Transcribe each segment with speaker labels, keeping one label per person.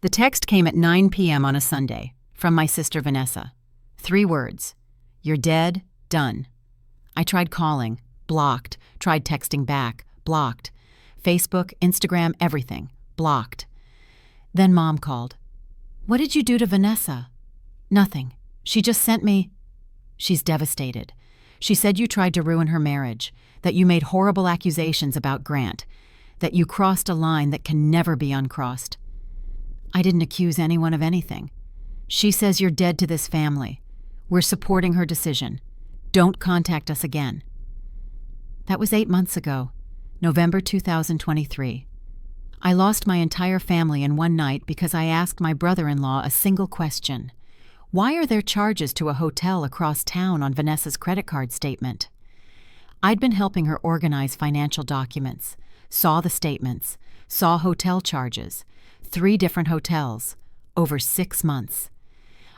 Speaker 1: The text came at 9 p.m. on a Sunday from my sister Vanessa. 3 words. You're dead, done. I tried calling, blocked, tried texting back, blocked. Facebook, Instagram, everything, blocked. Then Mom called. What did you do to Vanessa? Nothing. She just sent me. She's devastated. She said you tried to ruin her marriage, that you made horrible accusations about Grant, that you crossed a line that can never be uncrossed. I didn't accuse anyone of anything. She says you're dead to this family. We're supporting her decision. Don't contact us again. That was 8 months ago, November 2023. I lost my entire family in one night because I asked my brother-in-law a single question. Why are there charges to a hotel across town on Vanessa's credit card statement? I'd been helping her organize financial documents, saw the statements, saw hotel charges, 3 different hotels, over 6 months.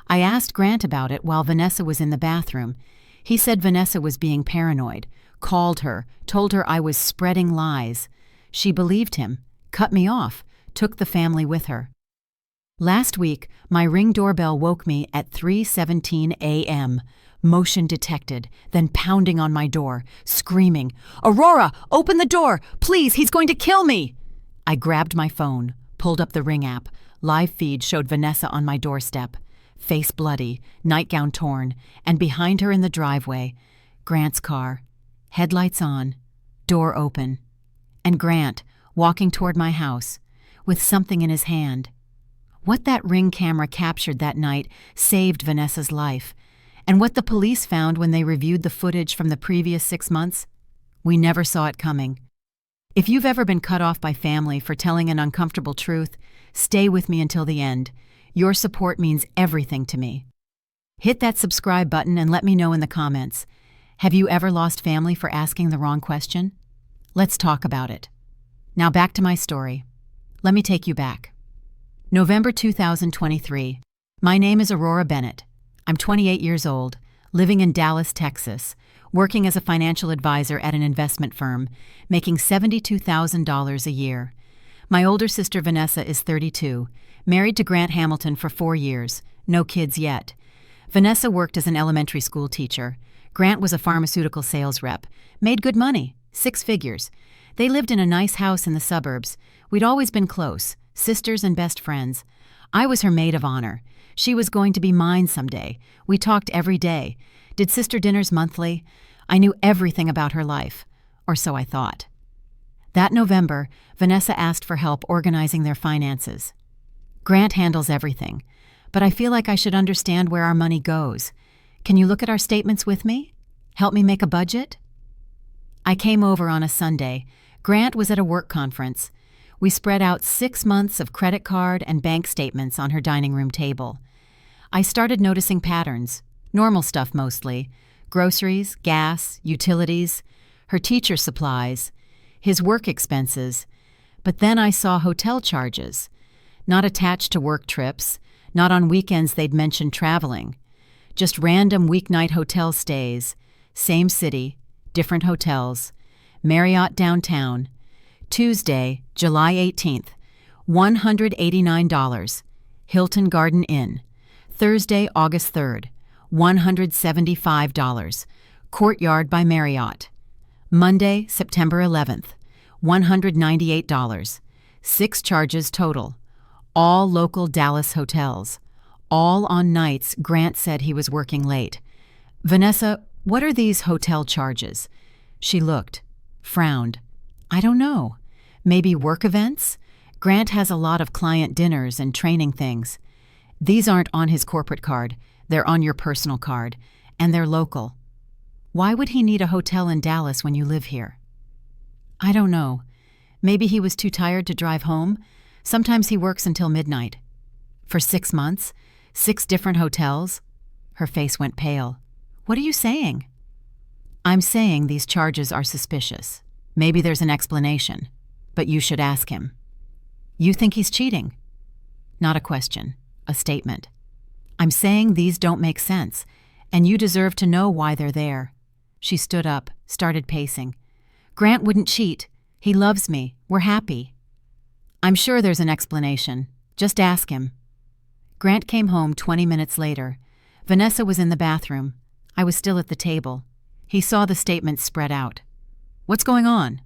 Speaker 1: I asked Grant about it while Vanessa was in the bathroom. He said Vanessa was being paranoid, called her, told her I was spreading lies. She believed him, cut me off, took the family with her. Last week, my Ring doorbell woke me at 3:17 a.m., motion detected, then pounding on my door, screaming, "Aurora, open the door! Please, he's going to kill me!" I grabbed my phone, pulled up the Ring app. Live feed showed Vanessa on my doorstep, face bloody, nightgown torn, and behind her in the driveway, Grant's car, headlights on, door open, and Grant walking toward my house with something in his hand. What that Ring camera captured that night saved Vanessa's life, and what the police found when they reviewed the footage from the previous 6 months, we never saw it coming. If you've ever been cut off by family for telling an uncomfortable truth, stay with me until the end. Your support means everything to me. Hit that subscribe button and let me know in the comments. Have you ever lost family for asking the wrong question? Let's talk about it. Now back to my story. Let me take you back. November 2023. My name is Aurora Bennett. I'm 28 years old, living in Dallas, Texas, working as a financial advisor at an investment firm, making $72,000 a year. My older sister Vanessa is 32, married to Grant Hamilton for 4 years, no kids yet. Vanessa worked as an elementary school teacher. Grant was a pharmaceutical sales rep, made good money, 6 figures. They lived in a nice house in the suburbs. We'd always been close, sisters and best friends. I was her maid of honor. She was going to be mine someday. We talked every day, did sister dinners monthly. I knew everything about her life, or so I thought. That November, Vanessa asked for help organizing their finances. Grant handles everything, but I feel like I should understand where our money goes. Can you look at our statements with me? Help me make a budget? I came over on a Sunday. Grant was at a work conference. We spread out 6 months of credit card and bank statements on her dining room table. I started noticing patterns, normal stuff mostly, groceries, gas, utilities, her teacher supplies, his work expenses. But then I saw hotel charges, not attached to work trips, not on weekends they'd mentioned traveling, just random weeknight hotel stays, same city, different hotels, Marriott downtown, Tuesday, July 18th, $189, Hilton Garden Inn. Thursday, August 3rd, $175, Courtyard by Marriott. Monday, September 11th, $198, 6 charges total, all local Dallas hotels, all on nights Grant said he was working late. Vanessa, what are these hotel charges? She looked, frowned. I don't know. Maybe work events? Grant has a lot of client dinners and training things. These aren't on his corporate card. They're on your personal card, and they're local. Why would he need a hotel in Dallas when you live here? I don't know. Maybe he was too tired to drive home. Sometimes he works until midnight. For 6 months, 6 different hotels. Her face went pale. What are you saying? I'm saying these charges are suspicious. Maybe there's an explanation, but you should ask him. You think he's cheating? Not a question, a statement. I'm saying these don't make sense, and you deserve to know why they're there. She stood up, started pacing. Grant wouldn't cheat. He loves me. We're happy. I'm sure there's an explanation. Just ask him." Grant came home 20 minutes later. Vanessa was in the bathroom. I was still at the table. He saw the statements spread out. "What's going on?"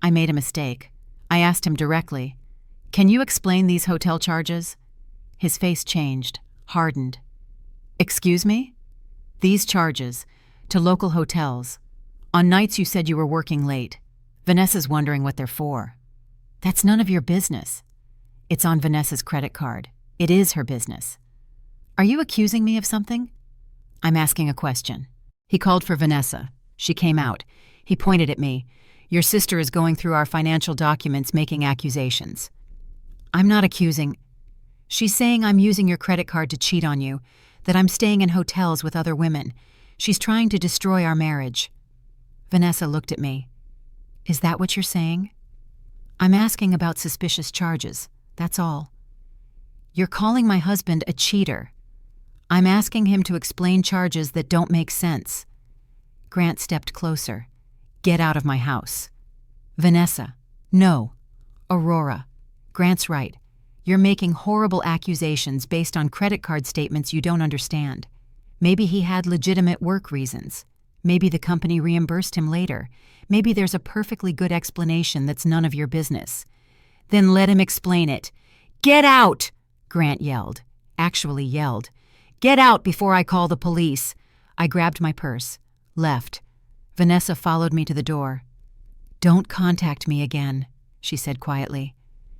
Speaker 1: I made a mistake. I asked him directly, "Can you explain these hotel charges?" His face changed, hardened. "Excuse me?" "These charges, to local hotels. On nights you said you were working late. Vanessa's wondering what they're for." "That's none of your business." "It's on Vanessa's credit card. It is her business." "Are you accusing me of something?" "I'm asking a question." He called for Vanessa. She came out. He pointed at me. "Your sister is going through our financial documents making accusations." "I'm not accusing. She's saying I'm using your credit card to cheat on you, that I'm staying in hotels with other women. She's trying to destroy our marriage." Vanessa looked at me. "Is that what you're saying?" "I'm asking about suspicious charges, that's all." "You're calling my husband a cheater." "I'm asking him to explain charges that don't make sense." Grant stepped closer. "Get out of my house." "Vanessa." "No." "Aurora. Grant's right. You're making horrible accusations based on credit card statements you don't understand. Maybe he had legitimate work reasons. Maybe the company reimbursed him later. Maybe there's a perfectly good explanation that's none of your business." "Then let him explain it." "Get out!" Grant yelled. Actually yelled. "Get out before I call the police." I grabbed my purse. Left. Vanessa followed me to the door. "Don't contact me again," she said quietly.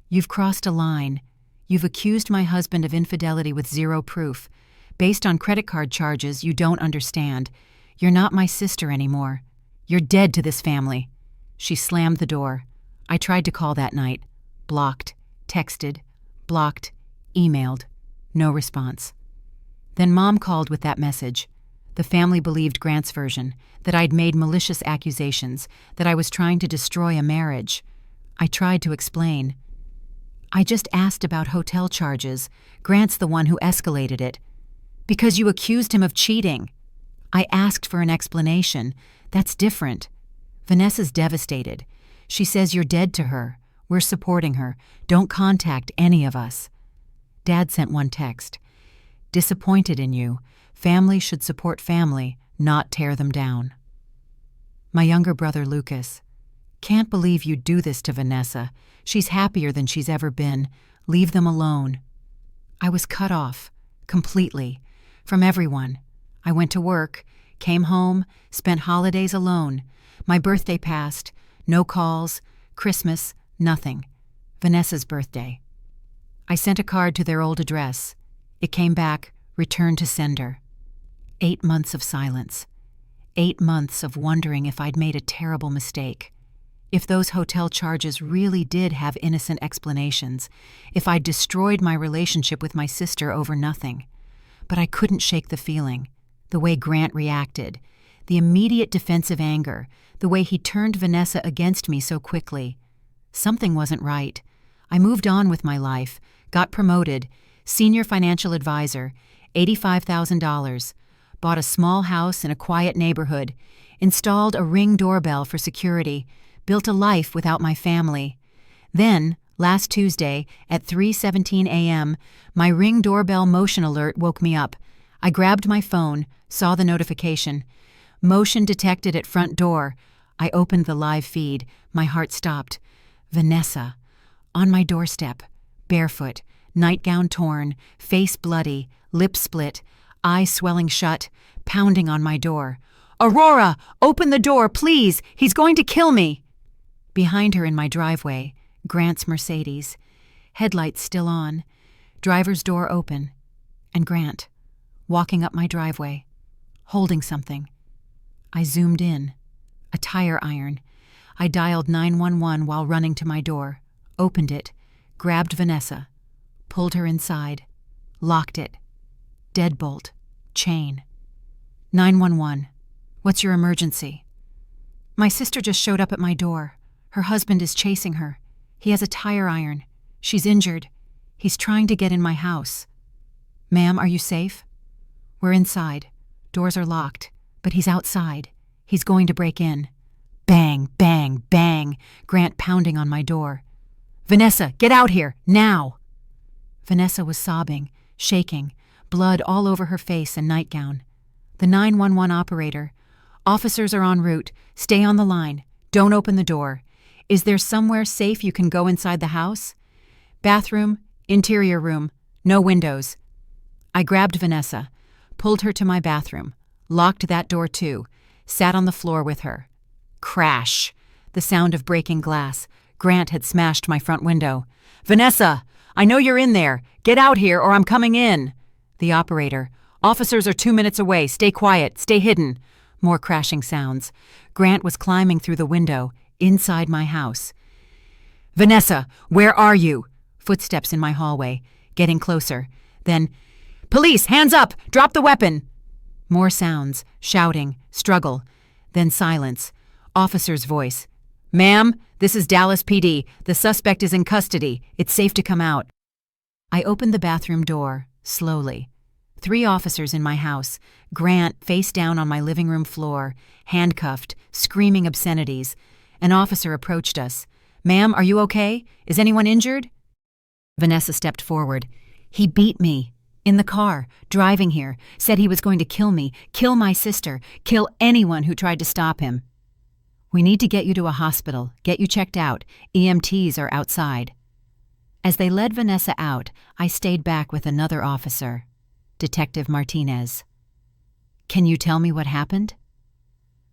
Speaker 1: "You've crossed a line. You've accused my husband of infidelity with zero proof. Based on credit card charges you don't understand. You're not my sister anymore. You're dead to this family." She slammed the door. I tried to call that night. Blocked. Texted. Blocked. Emailed. No response. Then Mom called with that message. The family believed Grant's version, that I'd made malicious accusations, that I was trying to destroy a marriage. I tried to explain. "I just asked about hotel charges. Grant's the one who escalated it." "Because you accused him of cheating." "I asked for an explanation. That's different." Vanessa's devastated. She says you're dead to her. We're supporting her. Don't contact any of us. Dad sent one text. "Disappointed in you. Family should support family, not tear them down." My younger brother Lucas. "Can't believe you'd do this to Vanessa. She's happier than she's ever been. Leave them alone." I was cut off, completely, from everyone. I went to work, came home, spent holidays alone. My birthday passed, no calls, Christmas, nothing. Vanessa's birthday. I sent a card to their old address. It came back, returned to sender. 8 months of silence. 8 months of wondering if I'd made a terrible mistake. If those hotel charges really did have innocent explanations. If I'd destroyed my relationship with my sister over nothing. But I couldn't shake the feeling. The way Grant reacted. The immediate defensive anger. The way he turned Vanessa against me so quickly. Something wasn't right. I moved on with my life. Got promoted. Senior financial advisor. $85,000. Bought a small house in a quiet neighborhood. Installed a Ring doorbell for security. Built a life without my family. Then, last Tuesday, at 3:17 a.m., my Ring doorbell motion alert woke me up. I grabbed my phone, saw the notification. "Motion detected at front door." I opened the live feed. My heart stopped. Vanessa. On my doorstep. Barefoot. Nightgown torn. Face bloody. Lip split. Eyes swelling shut. Pounding on my door. "Aurora! Open the door, please! He's going to kill me!" Behind her in my driveway, Grant's Mercedes. Headlights still on. Driver's door open. And Grant, walking up my driveway, holding something. I zoomed in. A tire iron. I dialed 911 while running to my door, opened it, grabbed Vanessa, pulled her inside, locked it. Deadbolt. Chain. 911. "What's your emergency?" "My sister just showed up at my door. Her husband is chasing her. He has a tire iron. She's injured. He's trying to get in my house." "Ma'am, are you safe?" "We're inside. Doors are locked. But he's outside. He's going to break in." Bang, bang, bang. Grant pounding on my door. "Vanessa, get out here, now!" Vanessa was sobbing, shaking, blood all over her face and nightgown. The 911 operator. Officers are en route. Stay on the line. Don't open the door. Is there somewhere safe you can go inside the house? Bathroom, interior room, no windows. I grabbed Vanessa, pulled her to my bathroom, locked that door too, sat on the floor with her. Crash! The sound of breaking glass. Grant had smashed my front window. Vanessa! I know you're in there. Get out here or I'm coming in. The operator. Officers are 2 minutes away. Stay quiet. Stay hidden. More crashing sounds. Grant was climbing through the window, inside my house. Vanessa, where are you? Footsteps in my hallway, getting closer. Then, police, hands up! Drop the weapon! More sounds, shouting, struggle. Then silence. Officer's voice. Ma'am, this is Dallas PD. The suspect is in custody. It's safe to come out. I opened the bathroom door, slowly. 3 officers in my house. Grant face down on my living room floor, handcuffed, screaming obscenities. An officer approached us. Ma'am, are you okay? Is anyone injured? Vanessa stepped forward. He beat me. In the car, driving here, said he was going to kill me, kill my sister, kill anyone who tried to stop him. We need to get you to a hospital, get you checked out. EMTs are outside. As they led Vanessa out, I stayed back with another officer, Detective Martinez. Can you tell me what happened?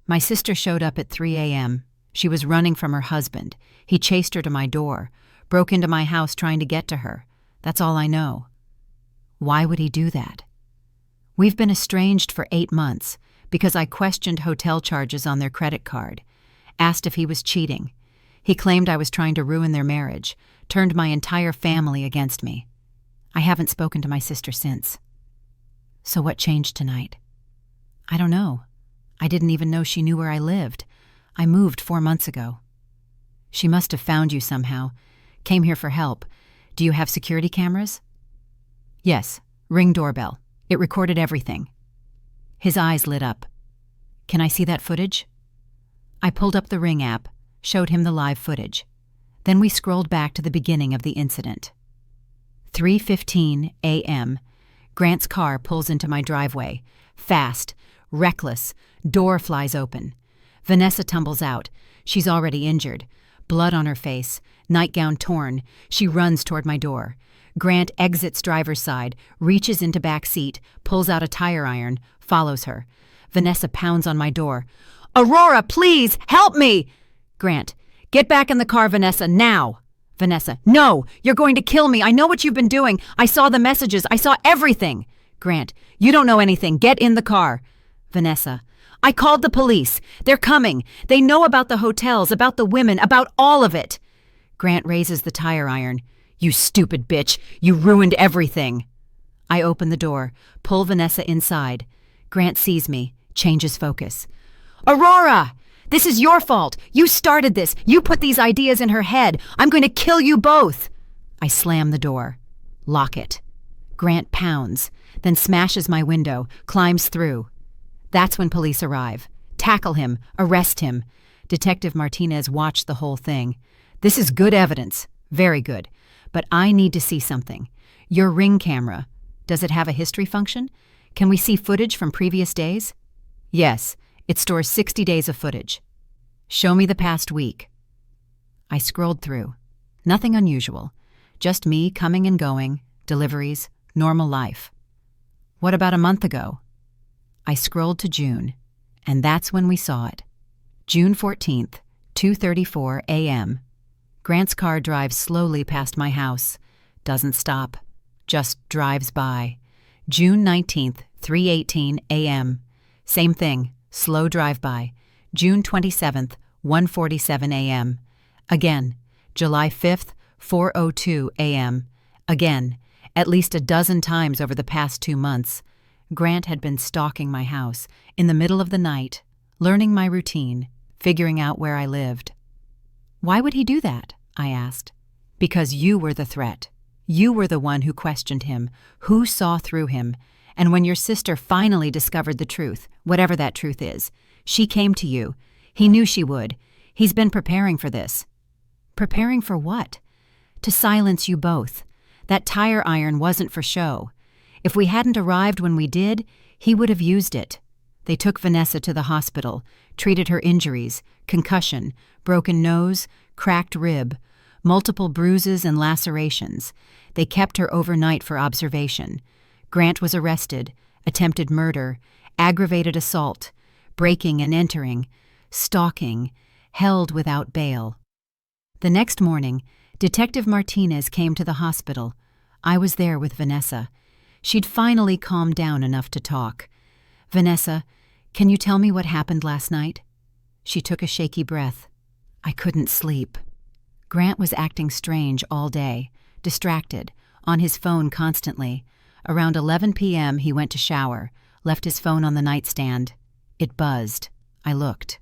Speaker 1: My sister showed up at 3 a.m. She was running from her husband. He chased her to my door, broke into my house trying to get to her. That's all I know. Why would he do that? We've been estranged for 8 months because I questioned hotel charges on their credit card, asked if he was cheating. He claimed I was trying to ruin their marriage, turned my entire family against me. I haven't spoken to my sister since. So what changed tonight? I don't know. I didn't even know she knew where I lived. I moved 4 months ago. She must have found you somehow. Came here for help. Do you have security cameras? Yes. Ring doorbell. It recorded everything. His eyes lit up. Can I see that footage? I pulled up the Ring app, showed him the live footage. Then we scrolled back to the beginning of the incident. 3:15 a.m. Grant's car pulls into my driveway. Fast, reckless, door flies open. Vanessa tumbles out. She's already injured. Blood on her face, nightgown torn. She runs toward my door. Grant exits driver's side, reaches into back seat, pulls out a tire iron, follows her. Vanessa pounds on my door. Aurora, please, help me! Grant, get back in the car, Vanessa, now! Vanessa, no, you're going to kill me. I know what you've been doing. I saw the messages. I saw everything. Grant, you don't know anything. Get in the car. Vanessa, I called the police. They're coming. They know about the hotels, about the women, about all of it. Grant raises the tire iron. You stupid bitch. You ruined everything. I open the door, pull Vanessa inside. Grant sees me, changes focus. Aurora! This is your fault. You started this. You put these ideas in her head. I'm going to kill you both. I slam the door. Lock it. Grant pounds, then smashes my window, climbs through. That's when police arrive. Tackle him. Arrest him. Detective Martinez watched the whole thing. This is good evidence. Very good. But I need to see something. Your Ring camera. Does it have a history function? Can we see footage from previous days? Yes. It stores 60 days of footage. Show me the past week. I scrolled through. Nothing unusual. Just me coming and going, deliveries, normal life. What about a month ago? I scrolled to June, and that's when we saw it. June 14th, 2:34 a.m. Grant's car drives slowly past my house. Doesn't stop. Just drives by. June 19th, 3:18 a.m. Same thing. Slow drive-by. June 27th, 1:47 a.m. Again. July 5th, 4:02 a.m. Again. At least a dozen times over the past 2 months. Grant had been stalking my house, in the middle of the night, learning my routine, figuring out where I lived. Why would he do that? I asked. Because you were the threat. You were the one who questioned him, who saw through him. And when your sister finally discovered the truth, whatever that truth is, she came to you. He knew she would. He's been preparing for this. Preparing for what? To silence you both. That tire iron wasn't for show. If we hadn't arrived when we did, he would have used it. They took Vanessa to the hospital, treated her injuries, concussion, broken nose, cracked rib, multiple bruises and lacerations. They kept her overnight for observation. Grant was arrested, attempted murder, aggravated assault, breaking and entering, stalking, held without bail. The next morning, Detective Martinez came to the hospital. I was there with Vanessa. She'd finally calmed down enough to talk. "Vanessa, can you tell me what happened last night?" She took a shaky breath. "I couldn't sleep." Grant was acting strange all day, distracted, on his phone constantly. Around 11 p.m. he went to shower, left his phone on the nightstand. It buzzed. I looked.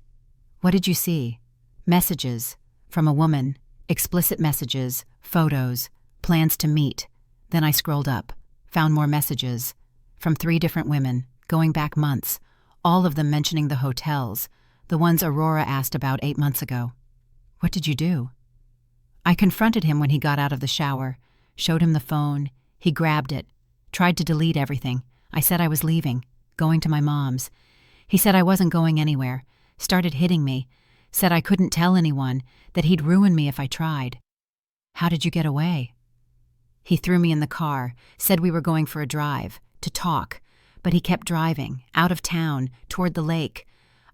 Speaker 1: "What did you see?" "Messages. From a woman. Explicit messages, photos, plans to meet." Then I scrolled up, found more messages. From 3 different women, going back months, all of them mentioning the hotels, the ones Aurora asked about 8 months ago. "What did you do?" I confronted him when he got out of the shower, showed him the phone. He grabbed it, tried to delete everything. I said I was leaving, going to my mom's. He said I wasn't going anywhere, started hitting me, said I couldn't tell anyone, that he'd ruin me if I tried. "How did you get away?" He threw me in the car, said we were going for a drive, to talk, but he kept driving, out of town, toward the lake.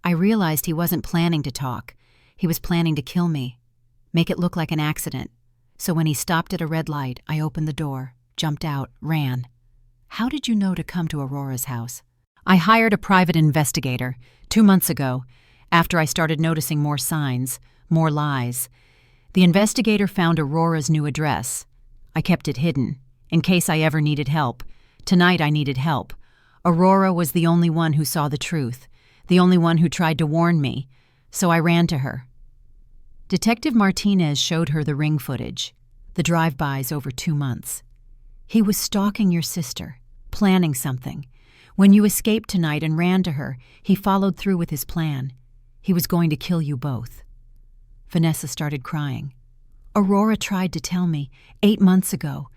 Speaker 1: I realized he wasn't planning to talk. He was planning to kill me, make it look like an accident. So when he stopped at a red light, I opened the door, jumped out, ran. "How did you know to come to Aurora's house?" "I hired a private investigator 2 months ago, after I started noticing more signs, more lies. The investigator found Aurora's new address. I kept it hidden, in case I ever needed help. Tonight I needed help. Aurora was the only one who saw the truth, the only one who tried to warn me, so I ran to her." Detective Martinez showed her the ring footage, the drive-bys over 2 months. "He was stalking your sister, planning something. When you escaped tonight and ran to her, he followed through with his plan. He was going to kill you both." Vanessa started crying. "Aurora tried to tell me 8 months ago,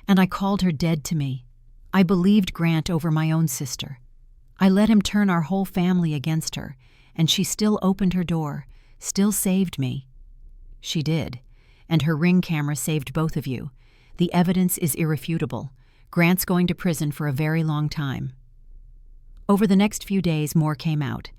Speaker 1: and I called her dead to me. I believed Grant over my own sister. I let him turn our whole family against her, and she still opened her door, still saved me." "She did, and her ring camera saved both of you. The evidence is irrefutable. Grant's going to prison for a very long time." Over the next few days, more came out.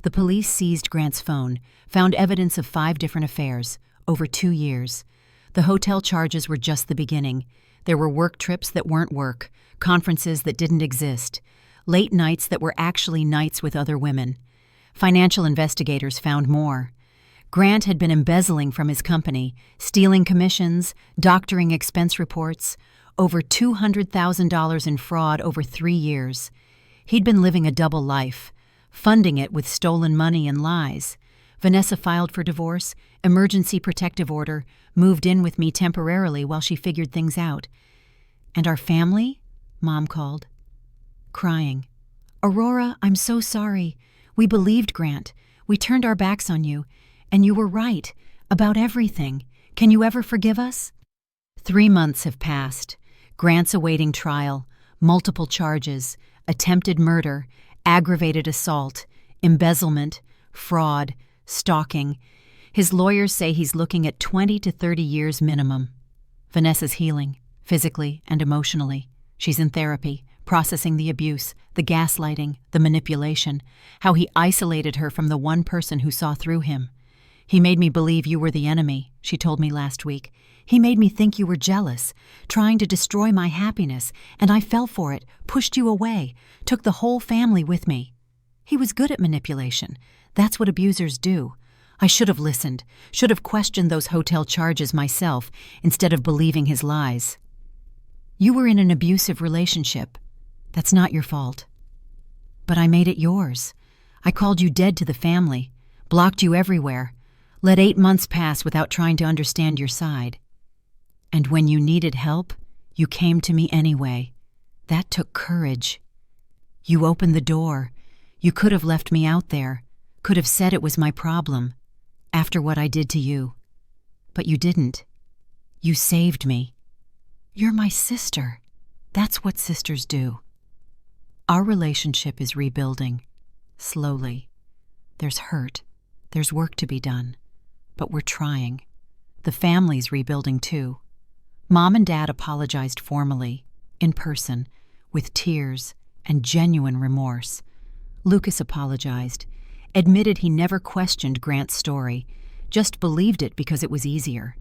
Speaker 1: The police seized Grant's phone, found evidence of 5 different affairs, over 2 years. The hotel charges were just the beginning. There were work trips that weren't work, conferences that didn't exist, late nights that were actually nights with other women. Financial investigators found more. Grant had been embezzling from his company, stealing commissions, doctoring expense reports, over $200,000 in fraud over 3 years. He'd been living a double life, funding it with stolen money and lies. Vanessa filed for divorce, emergency protective order, moved in with me temporarily while she figured things out. "And our family?" Mom called, crying. "Aurora, I'm so sorry. We believed Grant. We turned our backs on you. And you were right, about everything. Can you ever forgive us?" 3 months have passed. Grant's awaiting trial, multiple charges, attempted murder, aggravated assault, embezzlement, fraud, stalking. His lawyers say he's looking at 20 to 30 years minimum. Vanessa's healing, physically and emotionally. She's in therapy, processing the abuse, the gaslighting, the manipulation, how he isolated her from the one person who saw through him. "He made me believe you were the enemy," she told me last week. "He made me think you were jealous, trying to destroy my happiness, and I fell for it, pushed you away, took the whole family with me." He was good at manipulation. That's what abusers do. I should have listened, should have questioned those hotel charges myself instead of believing his lies. "You were in an abusive relationship. That's not your fault." "But I made it yours. I called you dead to the family, blocked you everywhere, let 8 months pass without trying to understand your side. And when you needed help, you came to me anyway. That took courage. You opened the door. You could have left me out there, could have said it was my problem, after what I did to you. But you didn't. You saved me. You're my sister. That's what sisters do. Our relationship is rebuilding. Slowly. There's hurt. There's work to be done. But we're trying. The family's rebuilding too. Mom and Dad apologized formally, in person, with tears and genuine remorse. Lucas apologized, admitted he never questioned Grant's story, just believed it because it was easier.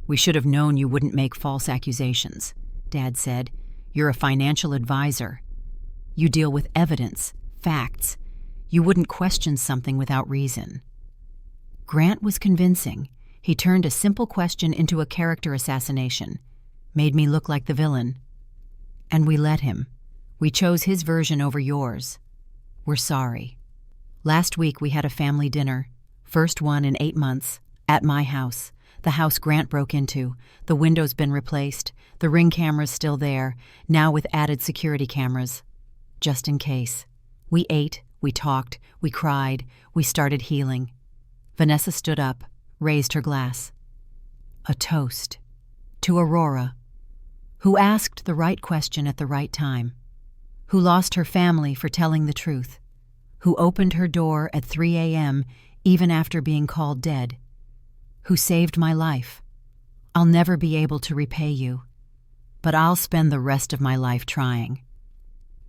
Speaker 1: "We should have known you wouldn't make false accusations," Dad said. "You're a financial advisor. You deal with evidence, facts. You wouldn't question something without reason." Grant was convincing. He turned a simple question into a character assassination, made me look like the villain. And we let him. We chose his version over yours. We're sorry. Last week we had a family dinner, first one in 8 months, at my house, the house Grant broke into. The window's been replaced, the Ring camera's still there, now with added security cameras. Just in case. We ate, we talked, we cried, we started healing. Vanessa stood up, raised her glass. A toast. To Aurora, who asked the right question at the right time, who lost her family for telling the truth, who opened her door at 3 a.m. even after being called dead, who saved my life. I'll never be able to repay you, but I'll spend the rest of my life trying.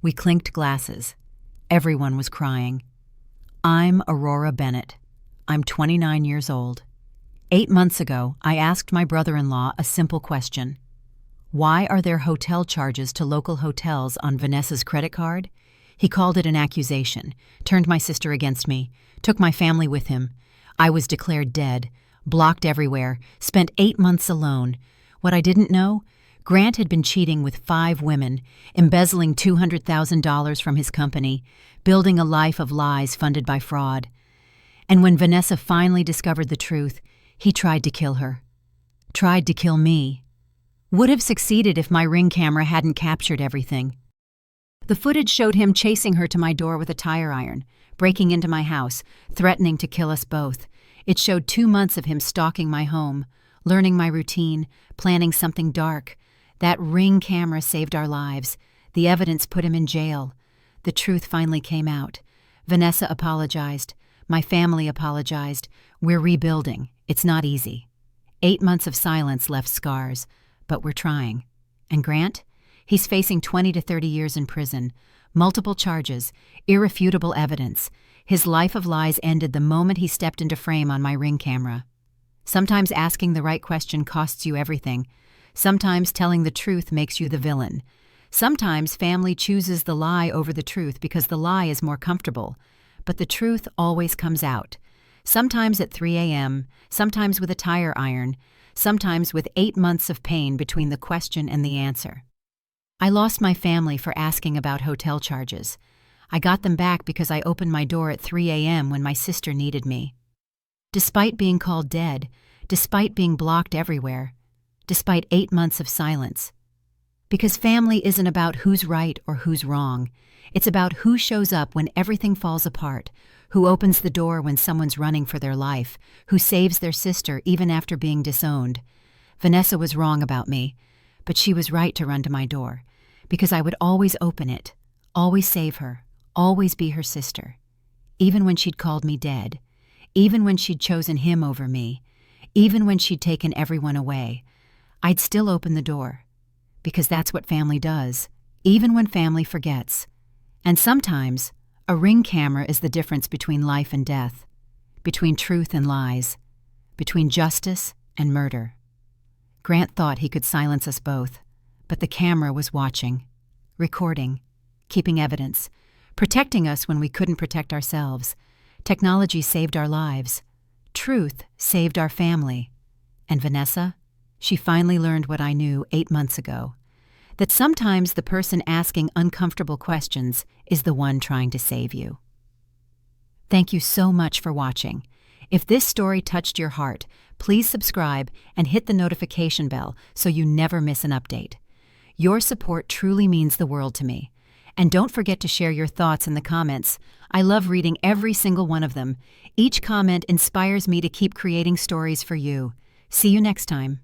Speaker 1: We clinked glasses. Everyone was crying. I'm Aurora Bennett. I'm 29 years old. 8 months ago, I asked my brother-in-law a simple question. Why are there hotel charges to local hotels on Vanessa's credit card? He called it an accusation, turned my sister against me, took my family with him. I was declared dead, blocked everywhere, spent 8 months alone. What I didn't know? Grant had been cheating with 5 women, embezzling $200,000 from his company, building a life of lies funded by fraud. And when Vanessa finally discovered the truth, he tried to kill her. Tried to kill me. Would have succeeded if my Ring camera hadn't captured everything. The footage showed him chasing her to my door with a tire iron, breaking into my house, threatening to kill us both. It showed 2 months of him stalking my home, learning my routine, planning something dark. That Ring camera saved our lives. The evidence put him in jail. The truth finally came out. Vanessa apologized. My family apologized. We're rebuilding. It's not easy. 8 months of silence left scars, but we're trying. And Grant? He's facing 20 to 30 years in prison. Multiple charges, irrefutable evidence. His life of lies ended the moment he stepped into frame on my Ring camera. Sometimes asking the right question costs you everything. Sometimes telling the truth makes you the villain. Sometimes family chooses the lie over the truth because the lie is more comfortable. But the truth always comes out. Sometimes at 3 a.m., sometimes with a tire iron, sometimes with 8 months of pain between the question and the answer. I lost my family for asking about hotel charges. I got them back because I opened my door at 3 a.m. when my sister needed me. Despite being called dead, despite being blocked everywhere, despite 8 months of silence. Because family isn't about who's right or who's wrong. It's about who shows up when everything falls apart, who opens the door when someone's running for their life, who saves their sister even after being disowned. Vanessa was wrong about me, but she was right to run to my door, because I would always open it, always save her, always be her sister. Even when she'd called me dead, even when she'd chosen him over me, even when she'd taken everyone away, I'd still open the door, because that's what family does, even when family forgets. And sometimes, a Ring camera is the difference between life and death, between truth and lies, between justice and murder. Grant thought he could silence us both, but the camera was watching, recording, keeping evidence, protecting us when we couldn't protect ourselves. Technology saved our lives. Truth saved our family. And Vanessa? She finally learned what I knew 8 months ago. That sometimes the person asking uncomfortable questions is the one trying to save you. Thank you so much for watching. If this story touched your heart, please subscribe and hit the notification bell so you never miss an update. Your support truly means the world to me. And don't forget to share your thoughts in the comments. I love reading every single one of them. Each comment inspires me to keep creating stories for you. See you next time.